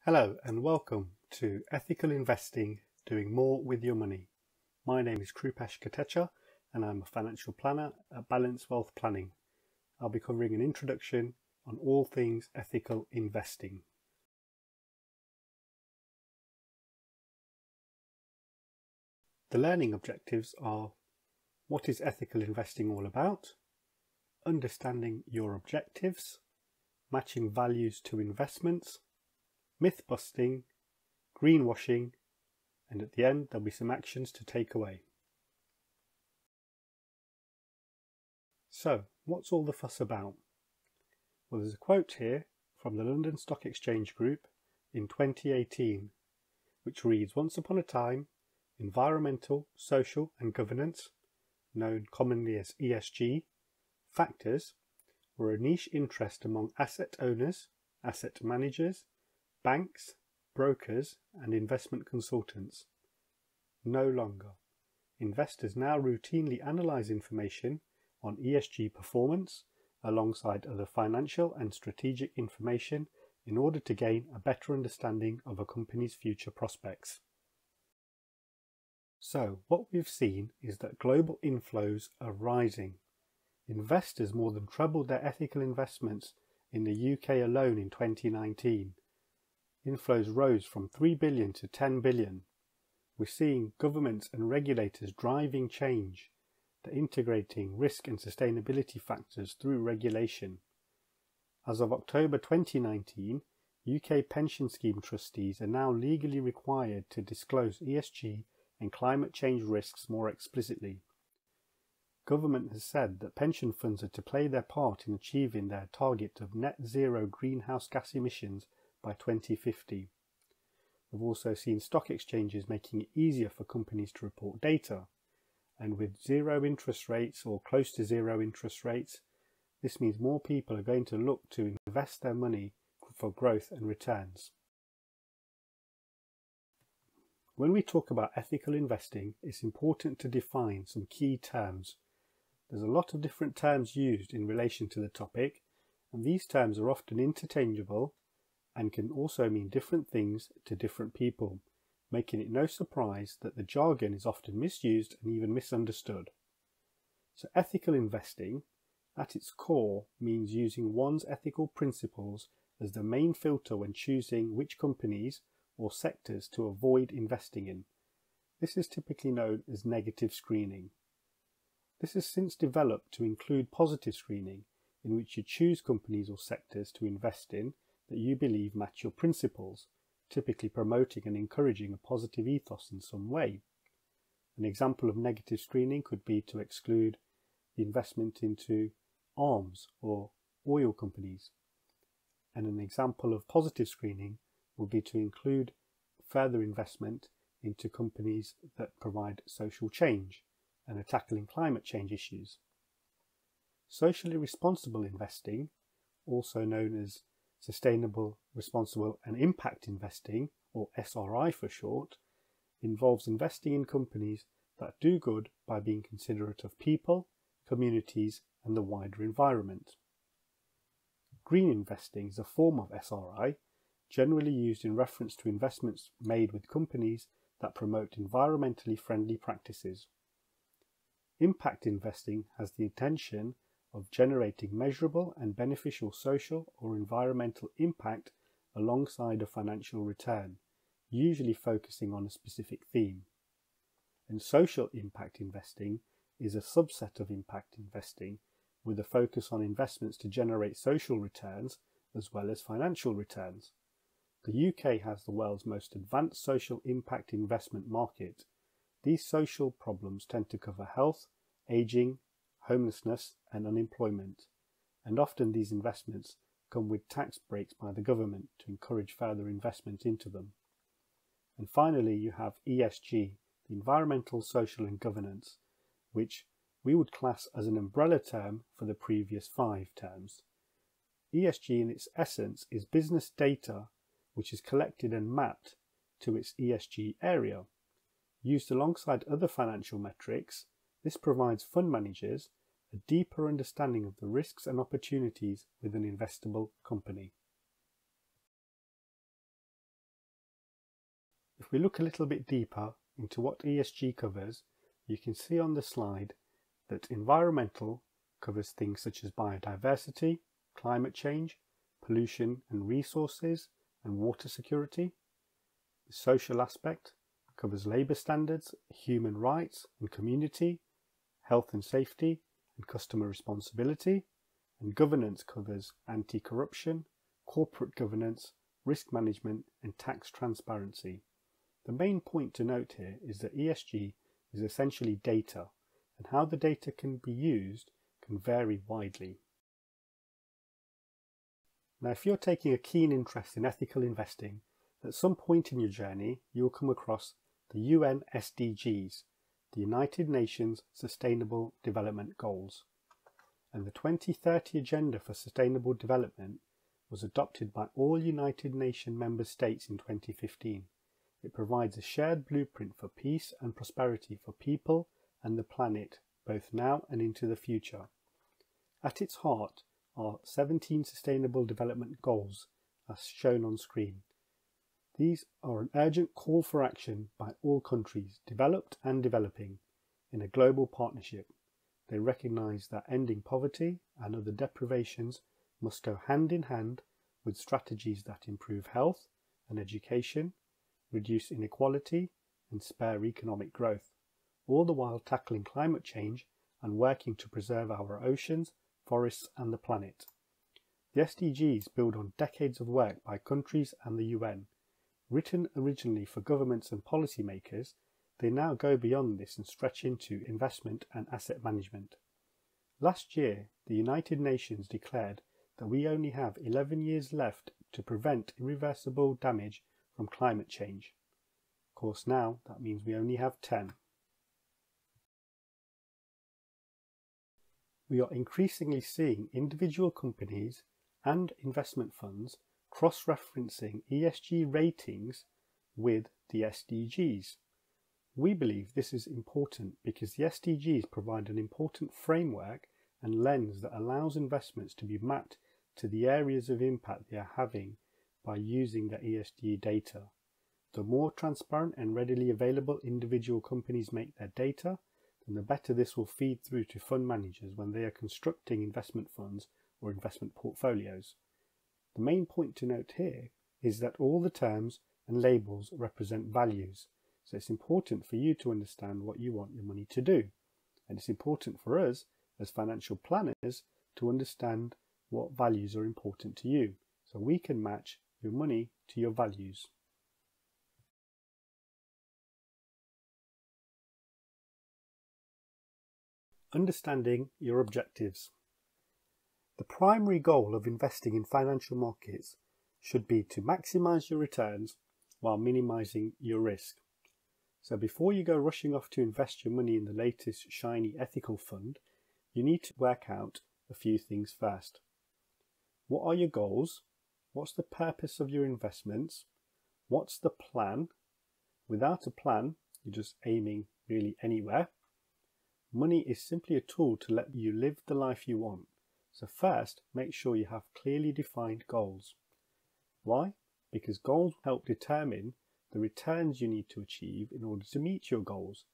Hello and welcome to Ethical Investing, Doing More with Your Money. My name is Krupesh Katecha and I'm a financial planner at Balanced Wealth Planning. I'll be covering an introduction on all things ethical investing. The learning objectives are: what is ethical investing all about? Understanding your objectives, matching values to investments, myth busting, greenwashing, and at the end there'll be some actions to take away. So, what's all the fuss about? Well, there's a quote here from the London Stock Exchange Group in 2018, which reads, "Once upon a time, environmental, social and governance, known commonly as ESG, factors were a niche interest among asset owners, asset managers, banks, brokers and investment consultants. No longer. Investors now routinely analyze information on ESG performance alongside other financial and strategic information in order to gain a better understanding of a company's future prospects." So, what we've seen is that global inflows are rising. Investors more than trebled their ethical investments in the UK alone in 2019. Inflows rose from 3 billion to 10 billion. We're seeing governments and regulators driving change. They're integrating risk and sustainability factors through regulation. As of October 2019, UK pension scheme trustees are now legally required to disclose ESG and climate change risks more explicitly. Government has said that pension funds are to play their part in achieving their target of net zero greenhouse gas emissions by 2050. We've also seen stock exchanges making it easier for companies to report data, and with zero interest rates or close to zero interest rates, this means more people are going to look to invest their money for growth and returns. When we talk about ethical investing, it's important to define some key terms. There's a lot of different terms used in relation to the topic, and these terms are often interchangeable and can also mean different things to different people, making it no surprise that the jargon is often misused and even misunderstood. So ethical investing, at its core, means using one's ethical principles as the main filter when choosing which companies or sectors to avoid investing in. This is typically known as negative screening. This has since developed to include positive screening, in which you choose companies or sectors to invest in that you believe match your principles, typically promoting and encouraging a positive ethos in some way. An example of negative screening could be to exclude the investment into arms or oil companies. And an example of positive screening would be to include further investment into companies that provide social change and are tackling climate change issues. Socially responsible investing, also known as Sustainable, Responsible and Impact Investing, or SRI for short, involves investing in companies that do good by being considerate of people, communities and the wider environment. Green investing is a form of SRI, generally used in reference to investments made with companies that promote environmentally friendly practices. Impact investing has the intention of generating measurable and beneficial social or environmental impact alongside a financial return, usually focusing on a specific theme. And social impact investing is a subset of impact investing with a focus on investments to generate social returns as well as financial returns. The UK has the world's most advanced social impact investment market. These social problems tend to cover health, ageing, homelessness and unemployment, and often these investments come with tax breaks by the government to encourage further investment into them. And finally you have ESG, the environmental, social and governance, which we would class as an umbrella term for the previous 5 terms. ESG in its essence is business data which is collected and mapped to its ESG area. Used alongside other financial metrics, this provides fund managers a deeper understanding of the risks and opportunities with an investable company. If we look a little bit deeper into what ESG covers, you can see on the slide that environmental covers things such as biodiversity, climate change, pollution and resources, and water security. The social aspect covers labour standards, human rights and community, health and safety, and customer responsibility. And governance covers anti-corruption, corporate governance, risk management, and tax transparency. The main point to note here is that ESG is essentially data, and how the data can be used can vary widely. Now, if you're taking a keen interest in ethical investing, at some point in your journey you will come across the UN SDGs, the United Nations Sustainable Development Goals. And the 2030 Agenda for Sustainable Development was adopted by all United Nations member states in 2015. It provides a shared blueprint for peace and prosperity for people and the planet, both now and into the future. At its heart are 17 Sustainable Development Goals, as shown on screen. These are an urgent call for action by all countries, developed and developing, in a global partnership. They recognise that ending poverty and other deprivations must go hand in hand with strategies that improve health and education, reduce inequality and spur economic growth, all the while tackling climate change and working to preserve our oceans, forests and the planet. The SDGs build on decades of work by countries and the UN. Written originally for governments and policymakers, they now go beyond this and stretch into investment and asset management. Last year, the United Nations declared that we only have 11 years left to prevent irreversible damage from climate change. Of course, now that means we only have 10. We are increasingly seeing individual companies and investment funds cross-referencing ESG ratings with the SDGs. We believe this is important because the SDGs provide an important framework and lens that allows investments to be mapped to the areas of impact they are having by using the ESG data. The more transparent and readily available individual companies make their data, then the better this will feed through to fund managers when they are constructing investment funds or investment portfolios. The main point to note here is that all the terms and labels represent values. So it's important for you to understand what you want your money to do. And it's important for us as financial planners to understand what values are important to you, so we can match your money to your values. Understanding your objectives. The primary goal of investing in financial markets should be to maximize your returns while minimizing your risk. So before you go rushing off to invest your money in the latest shiny ethical fund, you need to work out a few things first. What are your goals? What's the purpose of your investments? What's the plan? Without a plan, you're just aiming really anywhere. Money is simply a tool to let you live the life you want. So first, make sure you have clearly defined goals. Why? Because goals help determine the returns you need to achieve in order to meet your goals.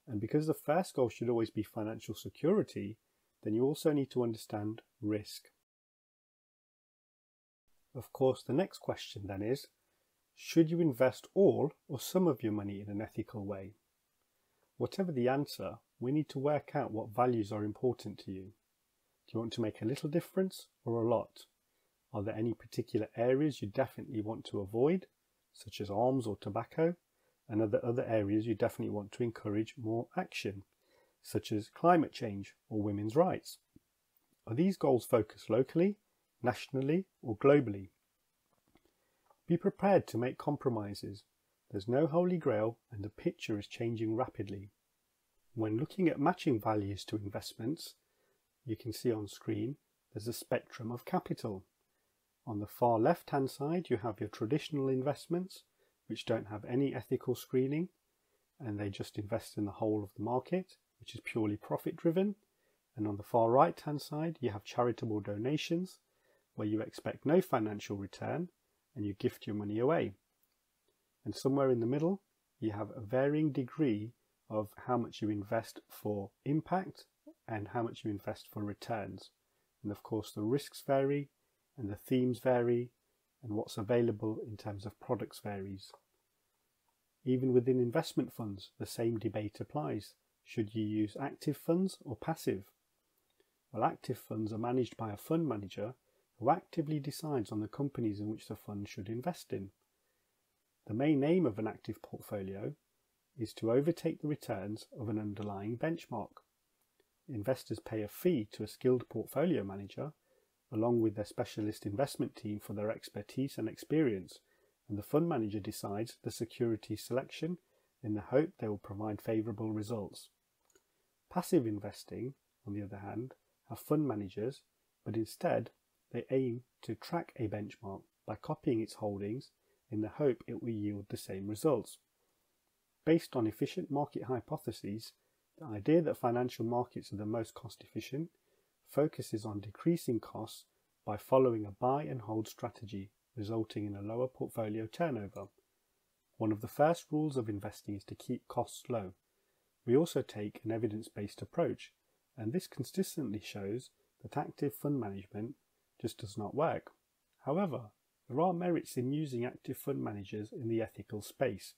And because the first goal should always be financial security, then you also need to understand risk. Of course, the next question then is, should you invest all or some of your money in an ethical way? Whatever the answer, we need to work out what values are important to you. Do you want to make a little difference or a lot? Are there any particular areas you definitely want to avoid, such as arms or tobacco, and other areas you definitely want to encourage more action, such as climate change or women's rights? Are these goals focused locally, nationally, or globally? Be prepared to make compromises. There's no holy grail and the picture is changing rapidly. When looking at matching values to investments, you can see on screen there's a spectrum of capital. On the far left hand side you have your traditional investments which don't have any ethical screening and they just invest in the whole of the market, which is purely profit driven. And on the far right hand side you have charitable donations where you expect no financial return and you gift your money away. And somewhere in the middle, you have a varying degree of how much you invest for impact and how much you invest for returns. And of course, the risks vary and the themes vary, and what's available in terms of products varies. Even within investment funds, the same debate applies. Should you use active funds or passive? Well, active funds are managed by a fund manager who actively decides on the companies in which the fund should invest in. The main aim of an active portfolio is to overtake the returns of an underlying benchmark. Investors pay a fee to a skilled portfolio manager along with their specialist investment team for their expertise and experience, and the fund manager decides the security selection in the hope they will provide favourable results. Passive investing, on the other hand, have fund managers, but instead they aim to track a benchmark by copying its holdings in the hope it will yield the same results. Based on efficient market hypotheses, the idea that financial markets are the most cost efficient focuses on decreasing costs by following a buy and hold strategy, resulting in a lower portfolio turnover. One of the first rules of investing is to keep costs low. We also take an evidence-based approach, and this consistently shows that active fund management just does not work. However, there are merits in using active fund managers in the ethical space,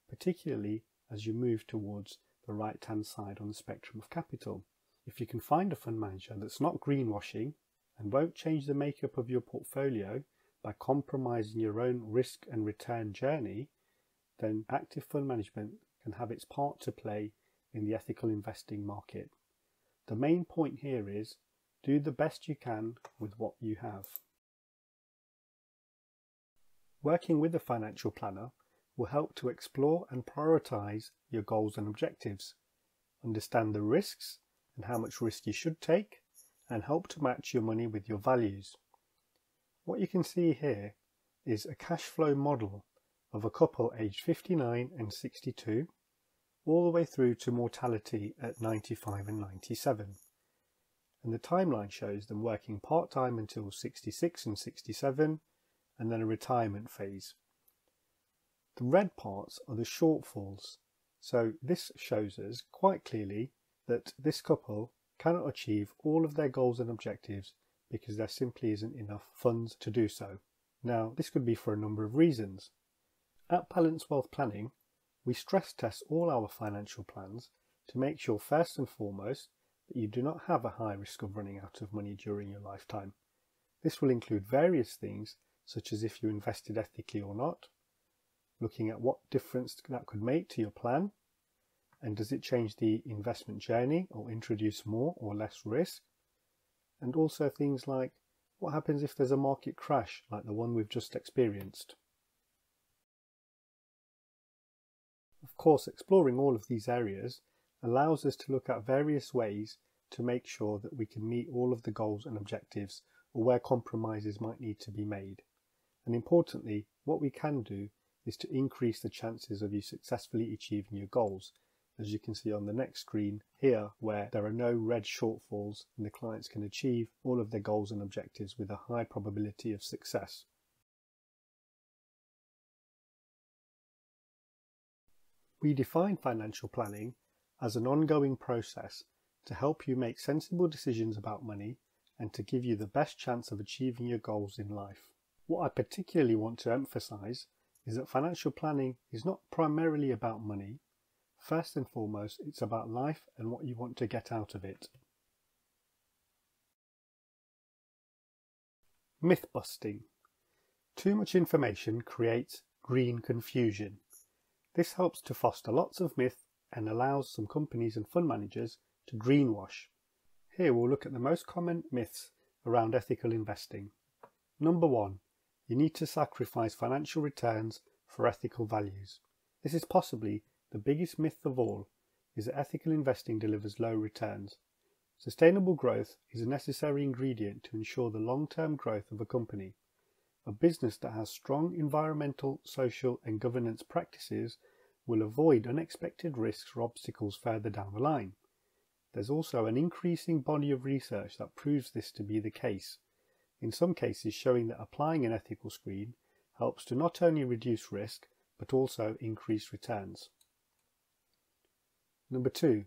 particularly as you move towards the right-hand side on the spectrum of capital. If you can find a fund manager that's not greenwashing and won't change the makeup of your portfolio by compromising your own risk and return journey, then active fund management can have its part to play in the ethical investing market. The main point here is do the best you can with what you have. Working with a financial planner will help to explore and prioritize your goals and objectives, understand the risks and how much risk you should take, and help to match your money with your values. What you can see here is a cash flow model of a couple aged 59 and 62, all the way through to mortality at 95 and 97. And the timeline shows them working part-time until 66 and 67, and then a retirement phase. The red parts are the shortfalls, so this shows us quite clearly that this couple cannot achieve all of their goals and objectives because there simply isn't enough funds to do so. Now, this could be for a number of reasons. At Balanced Wealth Planning, we stress test all our financial plans to make sure first and foremost that you do not have a high risk of running out of money during your lifetime. This will include various things such as if you invested ethically or not, looking at what difference that could make to your plan, and does it change the investment journey or introduce more or less risk, and also things like what happens if there's a market crash like the one we've just experienced. Of course, exploring all of these areas allows us to look at various ways to make sure that we can meet all of the goals and objectives, or where compromises might need to be made. And importantly, what we can do is to increase the chances of you successfully achieving your goals, as you can see on the next screen here, where there are no red shortfalls and the clients can achieve all of their goals and objectives with a high probability of success. We define financial planning as an ongoing process to help you make sensible decisions about money and to give you the best chance of achieving your goals in life. What I particularly want to emphasize is that financial planning is not primarily about money. First and foremost, it's about life and what you want to get out of it. Myth busting. Too much information creates green confusion. This helps to foster lots of myth and allows some companies and fund managers to greenwash. Here we'll look at the most common myths around ethical investing. Number 1. You need to sacrifice financial returns for ethical values. This is possibly the biggest myth of all, is that ethical investing delivers low returns. Sustainable growth is a necessary ingredient to ensure the long-term growth of a company. A business that has strong environmental, social and governance practices will avoid unexpected risks or obstacles further down the line. There's also an increasing body of research that proves this to be the case, in some cases showing that applying an ethical screen helps to not only reduce risk, but also increased returns. Number 2,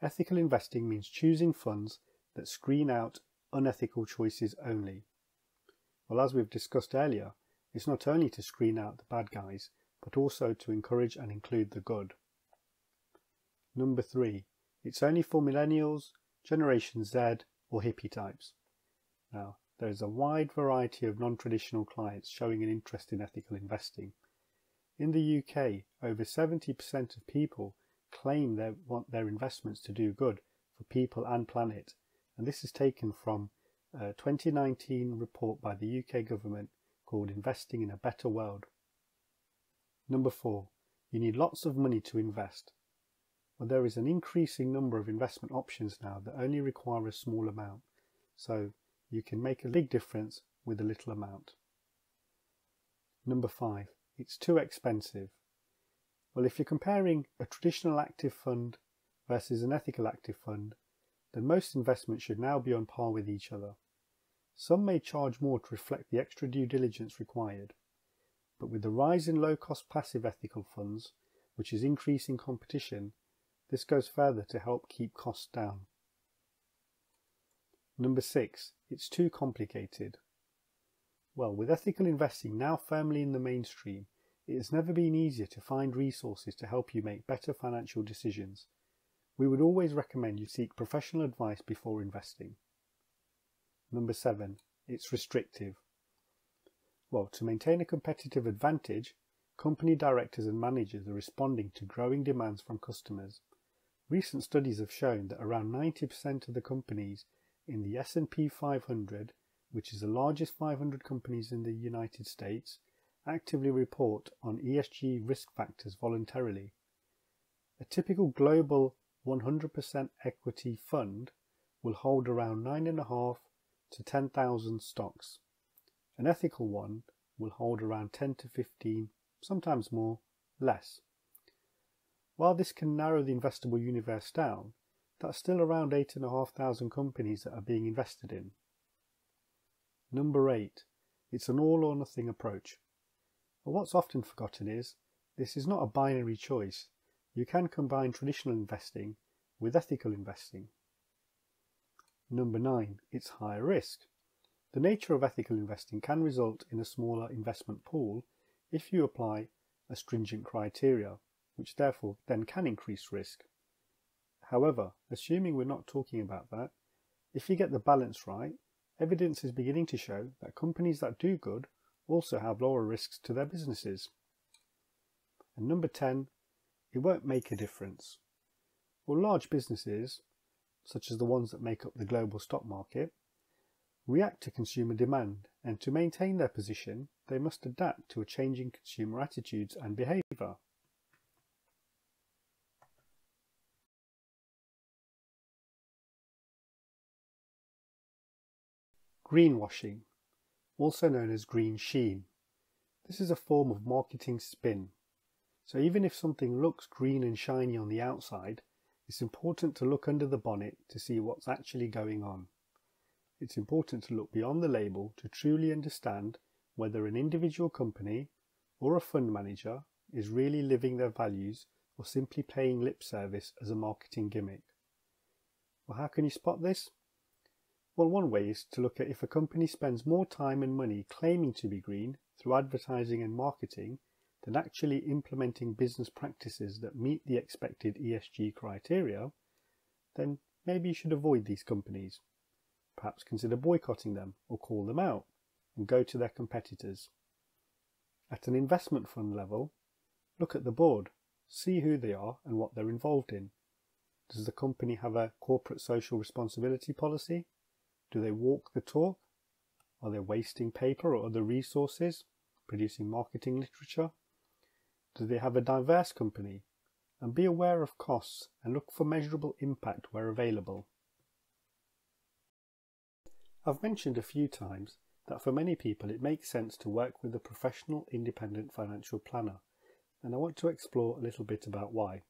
ethical investing means choosing funds that screen out unethical choices only. Well, as we've discussed earlier, it's not only to screen out the bad guys, but also to encourage and include the good. Number 3, it's only for millennials, Generation Z or hippie types. Now, there is a wide variety of non-traditional clients showing an interest in ethical investing. In the UK, over 70% of people claim they want their investments to do good for people and planet, and this is taken from a 2019 report by the UK government called Investing in a Better World. Number 4, you need lots of money to invest. Well, there is an increasing number of investment options now that only require a small amount, so you can make a big difference with a little amount. Number 5, it's too expensive. Well, if you're comparing a traditional active fund versus an ethical active fund, then most investments should now be on par with each other. Some may charge more to reflect the extra due diligence required, but with the rise in low-cost passive ethical funds, which is increasing competition, this goes further to help keep costs down. Number 6, it's too complicated. Well, with ethical investing now firmly in the mainstream, it has never been easier to find resources to help you make better financial decisions. We would always recommend you seek professional advice before investing. Number 7, it's restrictive. Well, to maintain a competitive advantage, company directors and managers are responding to growing demands from customers. Recent studies have shown that around 90% of the companies in the S&P 500, which is the largest 500 companies in the United States, actively report on ESG risk factors voluntarily. A typical global 100% equity fund will hold around 9.5 to 10,000 stocks. An ethical one will hold around 10 to 15, sometimes more, less. While this can narrow the investable universe down, that's still around 8,500 companies that are being invested in. Number 8, it's an all or nothing approach. Well, what's often forgotten is, this is not a binary choice. You can combine traditional investing with ethical investing. Number 9, it's higher risk. The nature of ethical investing can result in a smaller investment pool if you apply a stringent criteria, which therefore then can increase risk. However, assuming we're not talking about that, if you get the balance right, evidence is beginning to show that companies that do good also have lower risks to their businesses. And number 10, it won't make a difference. Well, large businesses, such as the ones that make up the global stock market, react to consumer demand, and to maintain their position, they must adapt to a changing consumer attitudes and behaviour. Greenwashing, also known as green sheen. This is a form of marketing spin. So even if something looks green and shiny on the outside, it's important to look under the bonnet to see what's actually going on. It's important to look beyond the label to truly understand whether an individual company or a fund manager is really living their values or simply paying lip service as a marketing gimmick. Well, how can you spot this? Well, one way is to look at if a company spends more time and money claiming to be green through advertising and marketing than actually implementing business practices that meet the expected ESG criteria, then maybe you should avoid these companies. Perhaps consider boycotting them or call them out and go to their competitors. At an investment fund level, look at the board, see who they are and what they're involved in. Does the company have a corporate social responsibility policy? Do they walk the talk? Are they wasting paper or other resources, producing marketing literature? Do they have a diverse company? And be aware of costs and look for measurable impact where available. I've mentioned a few times that for many people it makes sense to work with a professional independent financial planner, and I want to explore a little bit about why.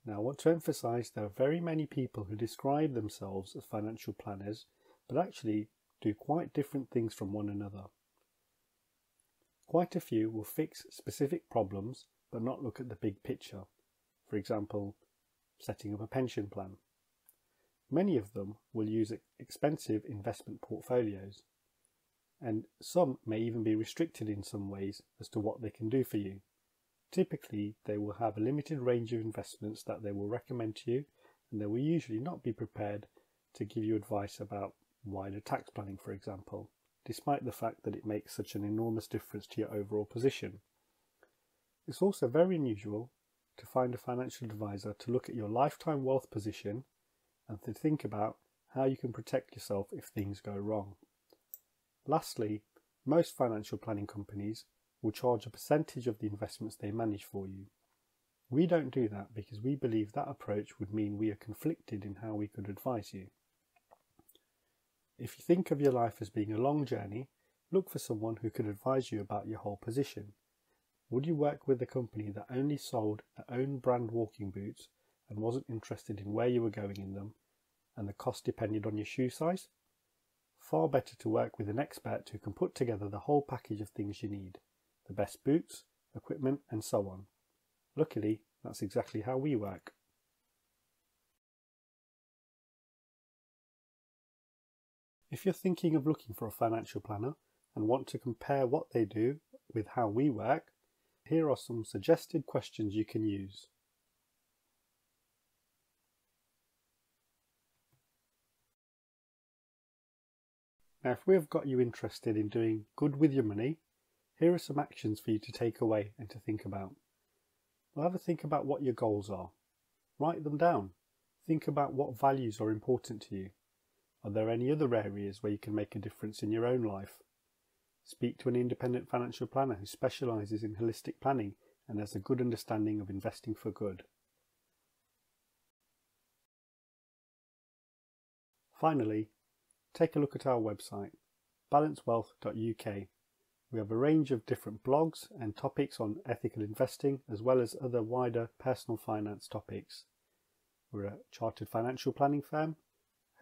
Now, I want to emphasize there are very many people who describe themselves as financial planners, but actually do quite different things from one another. Quite a few will fix specific problems but not look at the big picture. For example, setting up a pension plan. Many of them will use expensive investment portfolios, and some may even be restricted in some ways as to what they can do for you. Typically, they will have a limited range of investments that they will recommend to you, and they will usually not be prepared to give you advice about wider tax planning, for example, despite the fact that it makes such an enormous difference to your overall position. It's also very unusual to find a financial advisor to look at your lifetime wealth position and to think about how you can protect yourself if things go wrong. Lastly, most financial planning companies will charge a percentage of the investments they manage for you. We don't do that because we believe that approach would mean we are conflicted in how we could advise you. If you think of your life as being a long journey, look for someone who could advise you about your whole position. Would you work with a company that only sold their own brand walking boots and wasn't interested in where you were going in them, and the cost depended on your shoe size? Far better to work with an expert who can put together the whole package of things you need, the best boots, equipment, and so on. Luckily, that's exactly how we work. If you're thinking of looking for a financial planner and want to compare what they do with how we work, here are some suggested questions you can use. Now, if we have got you interested in doing good with your money, here are some actions for you to take away and to think about. Well, have a think about what your goals are. Write them down. Think about what values are important to you. Are there any other areas where you can make a difference in your own life? Speak to an independent financial planner who specialises in holistic planning and has a good understanding of investing for good. Finally, take a look at our website, balancewealth.uk. We have a range of different blogs and topics on ethical investing, as well as other wider personal finance topics. We're a chartered financial planning firm,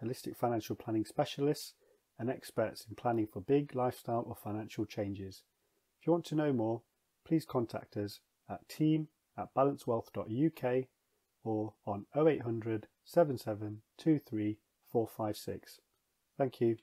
holistic financial planning specialists, and experts in planning for big lifestyle or financial changes. If you want to know more, please contact us at team@balancewealth.uk or on 0800 7723 456. Thank you.